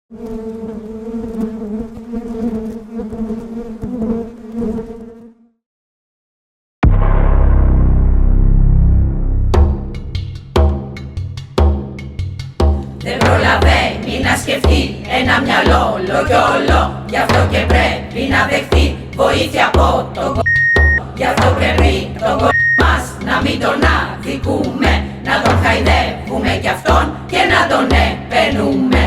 Δεν προλαβαίνει να σκεφτεί ένα μυαλό όλο κι όλο. Γι' αυτό και πρέπει να δεχτεί βοήθεια από τον κ***. Γι' αυτό πρέπει τον κ***, μας να μην τον αδικούμε, να τον χαϊδεύουμε κι αυτόν και να τον επενούμε.